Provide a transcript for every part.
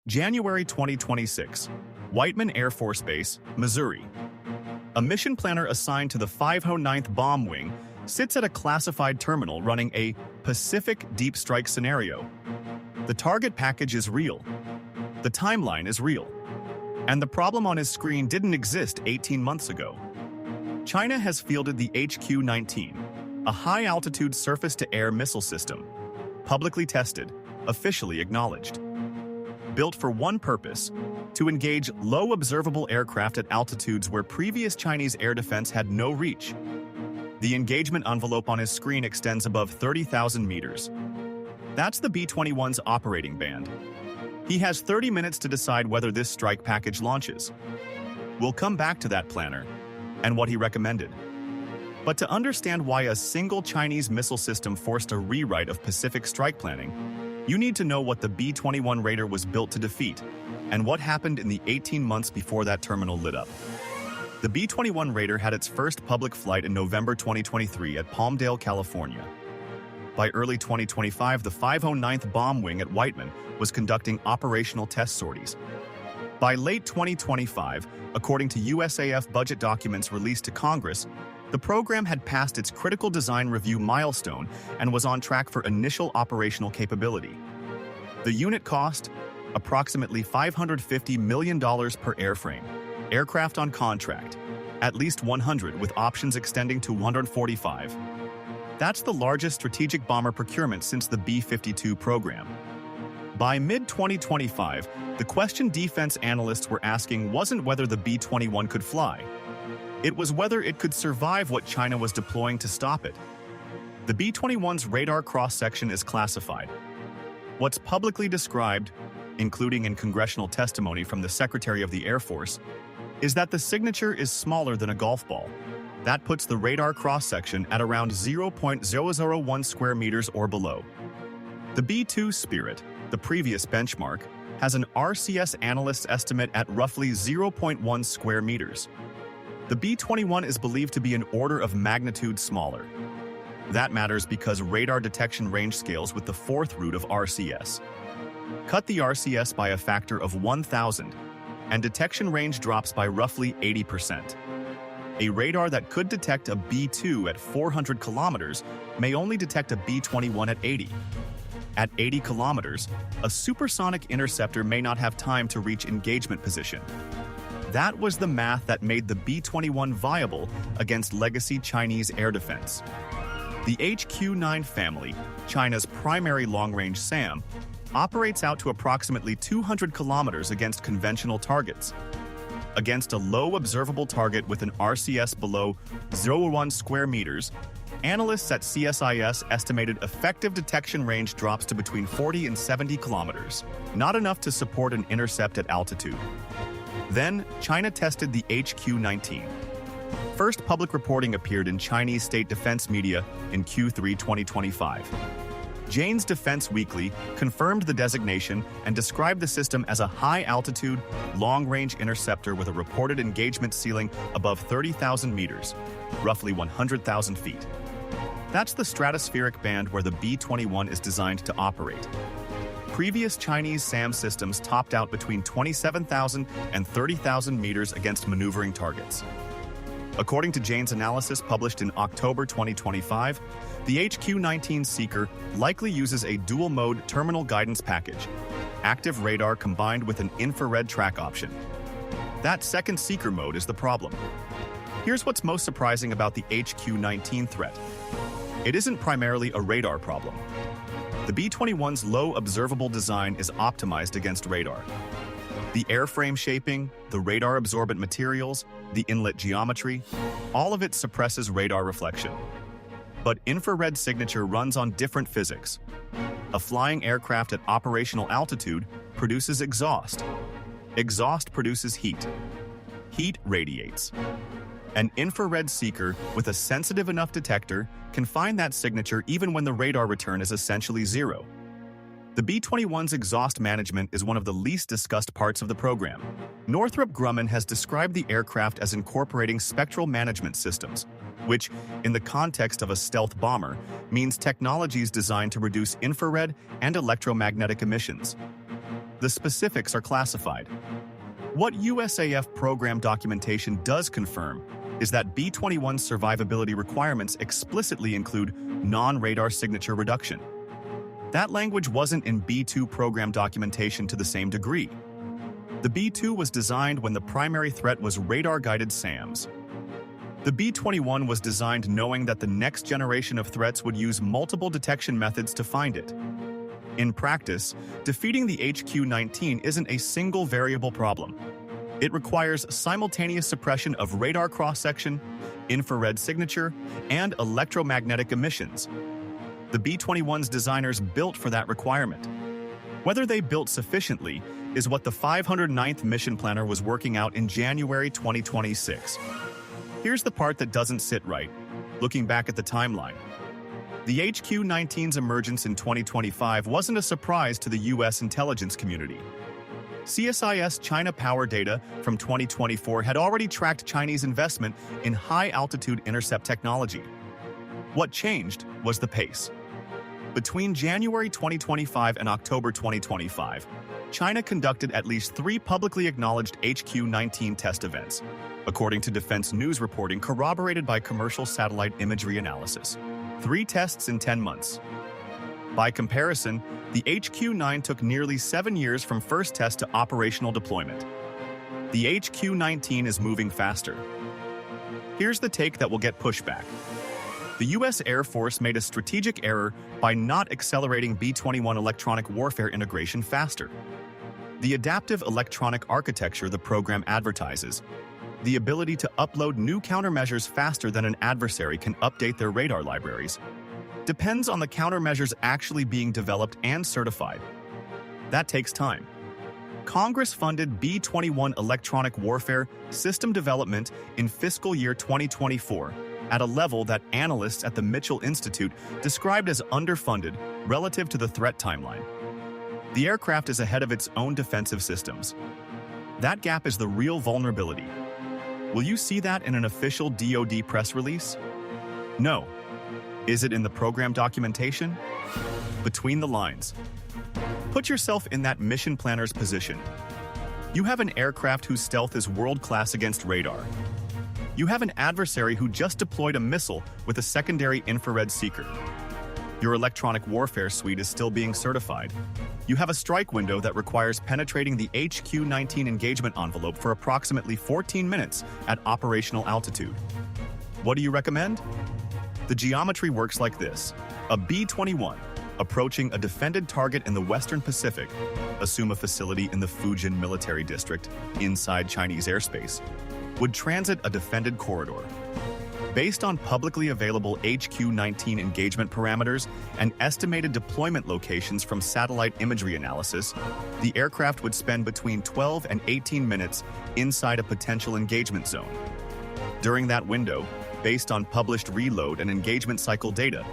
January 2026, Whiteman Air Force Base, Missouri. A mission planner assigned to the 509th Bomb Wing sits at a classified terminal running a Pacific deep strike scenario. The target package is real. The timeline is real. And the problem on his screen didn't exist 18 months ago. China has fielded the HQ-19, a high-altitude surface-to-air missile system, publicly tested, officially acknowledged. Built for one purpose, to engage low observable aircraft at altitudes where previous Chinese air defense had no reach. The engagement envelope on his screen extends above 30,000 meters. That's the B-21's operating band. He has 30 minutes to decide whether this strike package launches. We'll come back to that planner and what he recommended. But to understand why a single Chinese missile system forced a rewrite of Pacific strike planning, you need to know what the B-21 Raider was built to defeat and what happened in the 18 months before that terminal lit up. The B-21 Raider had its first public flight in November 2023 at Palmdale, California. By early 2025, the 509th Bomb Wing at Whiteman was conducting operational test sorties. By late 2025, according to USAF budget documents released to Congress, the program had passed its critical design review milestone and was on track for initial operational capability. The unit cost? Approximately $550 million per airframe. Aircraft on contract, at least 100 with options extending to 145. That's the largest strategic bomber procurement since the B-52 program. By mid-2025, the question defense analysts were asking wasn't whether the B-21 could fly. It was whether it could survive what China was deploying to stop it. The B-21's radar cross-section is classified. What's publicly described, including in congressional testimony from the Secretary of the Air Force, is that the signature is smaller than a golf ball. That puts the radar cross-section at around 0.001 square meters or below. The B-2 Spirit, the previous benchmark, has an RCS analyst's estimate at roughly 0.1 square meters. The B-21 is believed to be an order of magnitude smaller. That matters because radar detection range scales with the fourth root of RCS. Cut the RCS by a factor of 1,000, and detection range drops by roughly 80%. A radar that could detect a B-2 at 400 kilometers may only detect a B-21 at 80. At 80 kilometers, a supersonic interceptor may not have time to reach engagement position. That was the math that made the B-21 viable against legacy Chinese air defense. The HQ-9 family, China's primary long-range SAM, operates out to approximately 200 kilometers against conventional targets. Against a low observable target with an RCS below 0.1 square meters, analysts at CSIS estimated effective detection range drops to between 40 and 70 kilometers, not enough to support an intercept at altitude. Then, China tested the HQ-19. First public reporting appeared in Chinese state defense media in Q3 2025. Jane's Defense Weekly confirmed the designation and described the system as a high-altitude, long-range interceptor with a reported engagement ceiling above 30,000 meters, roughly 100,000 feet. That's the stratospheric band where the B-21 is designed to operate. Previous Chinese SAM systems topped out between 27,000 and 30,000 meters against maneuvering targets. According to Jane's analysis published in October 2025, the HQ-19 Seeker likely uses a dual-mode terminal guidance package, active radar combined with an infrared track option. That second Seeker mode is the problem. Here's what's most surprising about the HQ-19 threat. It isn't primarily a radar problem. The B-21's low observable design is optimized against radar. The airframe shaping, the radar-absorbent materials, the inlet geometry, all of it suppresses radar reflection. But infrared signature runs on different physics. A flying aircraft at operational altitude produces exhaust. Exhaust produces heat. Heat radiates. An infrared seeker with a sensitive enough detector can find that signature even when the radar return is essentially zero. The B-21's exhaust management is one of the least discussed parts of the program. Northrop Grumman has described the aircraft as incorporating spectral management systems, which, in the context of a stealth bomber, means technologies designed to reduce infrared and electromagnetic emissions. The specifics are classified. What USAF program documentation does confirm is that B-21 survivability requirements explicitly include non-radar signature reduction. That language wasn't in B-2 program documentation to the same degree. The B-2 was designed when the primary threat was radar-guided SAMs. The B-21 was designed knowing that the next generation of threats would use multiple detection methods to find it. In practice, defeating the HQ-19 isn't a single variable problem. It requires simultaneous suppression of radar cross-section, infrared signature, and electromagnetic emissions. The B-21's designers built for that requirement. Whether they built sufficiently is what the 509th Mission Planner was working out in January 2026. Here's the part that doesn't sit right, looking back at the timeline. The HQ-19's emergence in 2025 wasn't a surprise to the U.S. intelligence community. CSIS China Power data from 2024 had already tracked Chinese investment in high-altitude intercept technology. What changed was the pace. Between January 2025 and October 2025, China conducted at least 3 publicly acknowledged HQ-19 test events, according to Defense News reporting corroborated by commercial satellite imagery analysis. 3 tests in 10 months. By comparison, the HQ-9 took nearly 7 years from first test to operational deployment. The HQ-19 is moving faster. Here's the take that will get pushback. The U.S. Air Force made a strategic error by not accelerating B-21 electronic warfare integration faster. The adaptive electronic architecture the program advertises, the ability to upload new countermeasures faster than an adversary can update their radar libraries, depends on the countermeasures actually being developed and certified. That takes time. Congress funded B-21 electronic warfare system development in fiscal year 2024 at a level that analysts at the Mitchell Institute described as underfunded relative to the threat timeline. The aircraft is ahead of its own defensive systems. That gap is the real vulnerability. Will you see that in an official DoD press release? No. Is it in the program documentation? Between the lines. Put yourself in that mission planner's position. You have an aircraft whose stealth is world-class against radar. You have an adversary who just deployed a missile with a secondary infrared seeker. Your electronic warfare suite is still being certified. You have a strike window that requires penetrating the HQ-19 engagement envelope for approximately 14 minutes at operational altitude. What do you recommend? The geometry works like this. A B-21, approaching a defended target in the Western Pacific, assume a facility in the Fujian Military District, inside Chinese airspace, would transit a defended corridor. Based on publicly available HQ-19 engagement parameters and estimated deployment locations from satellite imagery analysis, the aircraft would spend between 12 and 18 minutes inside a potential engagement zone. During that window, based on published reload and engagement cycle data,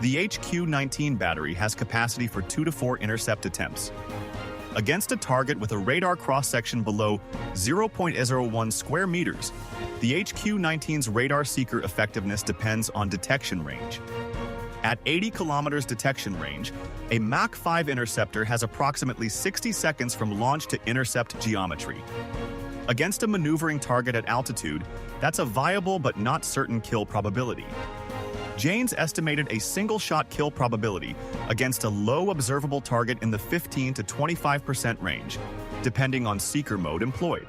the HQ-19 battery has capacity for 2 to 4 intercept attempts. Against a target with a radar cross-section below 0.01 square meters, the HQ-19's radar seeker effectiveness depends on detection range. At 80 kilometers detection range, a Mach 5 interceptor has approximately 60 seconds from launch to intercept geometry. Against a maneuvering target at altitude, that's a viable but not certain kill probability. Jane's estimated a single-shot kill probability against a low observable target in the 15 to 25% range, depending on seeker mode employed.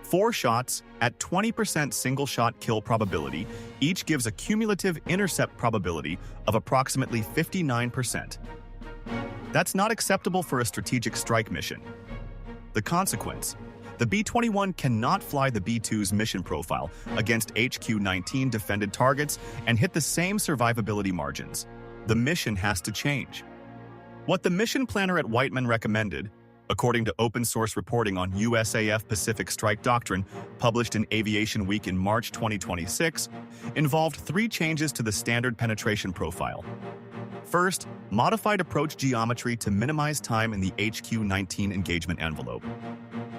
4 shots at 20% single-shot kill probability each gives a cumulative intercept probability of approximately 59%. That's not acceptable for a strategic strike mission. The consequence: the B-21 cannot fly the B-2's mission profile against HQ-19 defended targets and hit the same survivability margins. The mission has to change. What the mission planner at Whiteman recommended, according to open-source reporting on USAF Pacific Strike Doctrine, published in Aviation Week in March 2026, involved 3 changes to the standard penetration profile. First, modified approach geometry to minimize time in the HQ-19 engagement envelope.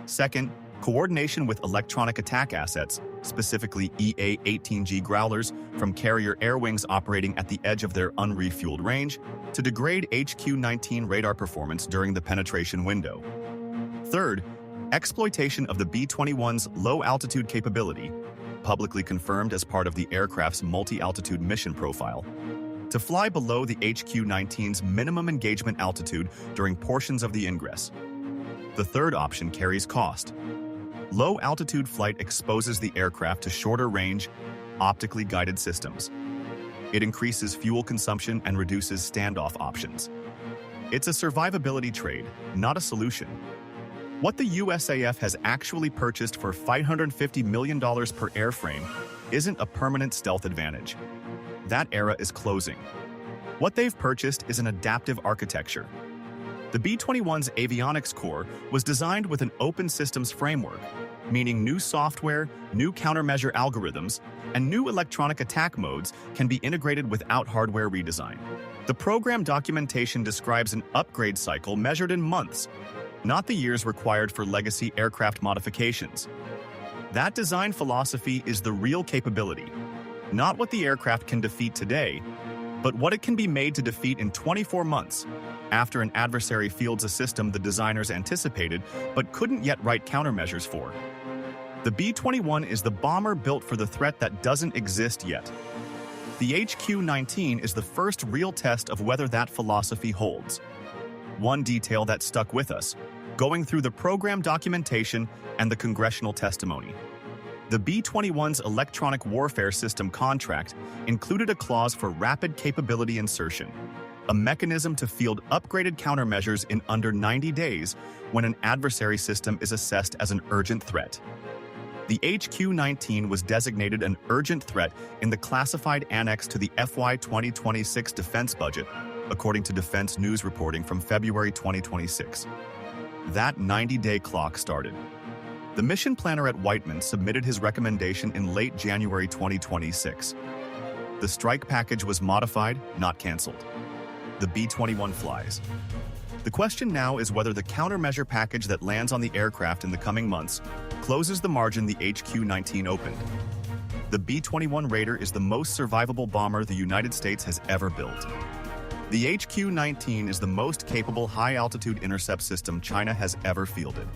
Second, coordination with electronic attack assets, specifically EA-18G Growlers, from carrier air wings operating at the edge of their unrefueled range, to degrade HQ-19 radar performance during the penetration window. Third, exploitation of the B-21's low-altitude capability, publicly confirmed as part of the aircraft's multi-altitude mission profile, to fly below the HQ-19's minimum engagement altitude during portions of the ingress. The third option carries cost. Low-altitude flight exposes the aircraft to shorter-range, optically guided systems. It increases fuel consumption and reduces standoff options. It's a survivability trade, not a solution. What the USAF has actually purchased for $550 million per airframe isn't a permanent stealth advantage. That era is closing. What they've purchased is an adaptive architecture. The B-21's avionics core was designed with an open systems framework, meaning new software, new countermeasure algorithms, and new electronic attack modes can be integrated without hardware redesign. The program documentation describes an upgrade cycle measured in months, not the years required for legacy aircraft modifications. That design philosophy is the real capability, not what the aircraft can defeat today, but what it can be made to defeat in 24 months, after an adversary fields a system the designers anticipated but couldn't yet write countermeasures for. The B-21 is the bomber built for the threat that doesn't exist yet. The HQ-19 is the first real test of whether that philosophy holds. One detail that stuck with us, going through the program documentation and the congressional testimony. The B-21's electronic warfare system contract included a clause for rapid capability insertion, a mechanism to field upgraded countermeasures in under 90 days when an adversary system is assessed as an urgent threat. The HQ-19 was designated an urgent threat in the classified annex to the FY 2026 defense budget, according to Defense News reporting from February 2026. That 90-day clock started. The mission planner at Whiteman submitted his recommendation in late January 2026. The strike package was modified, not canceled. The B-21 flies. The question now is whether the countermeasure package that lands on the aircraft in the coming months closes the margin the HQ-19 opened. The B-21 Raider is the most survivable bomber the United States has ever built. The HQ-19 is the most capable high-altitude intercept system China has ever fielded.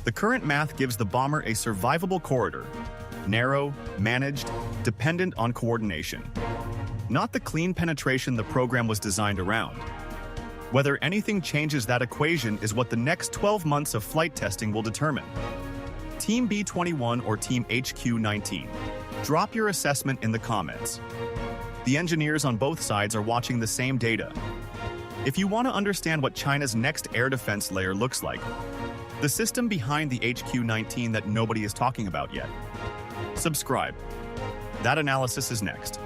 The current math gives the bomber a survivable corridor, narrow, managed, dependent on coordination. Not the clean penetration the program was designed around. Whether anything changes that equation is what the next 12 months of flight testing will determine. Team B-21 or Team HQ-19? Drop your assessment in the comments. The engineers on both sides are watching the same data. If you want to understand what China's next air defense layer looks like, the system behind the HQ-19 that nobody is talking about yet, subscribe. That analysis is next.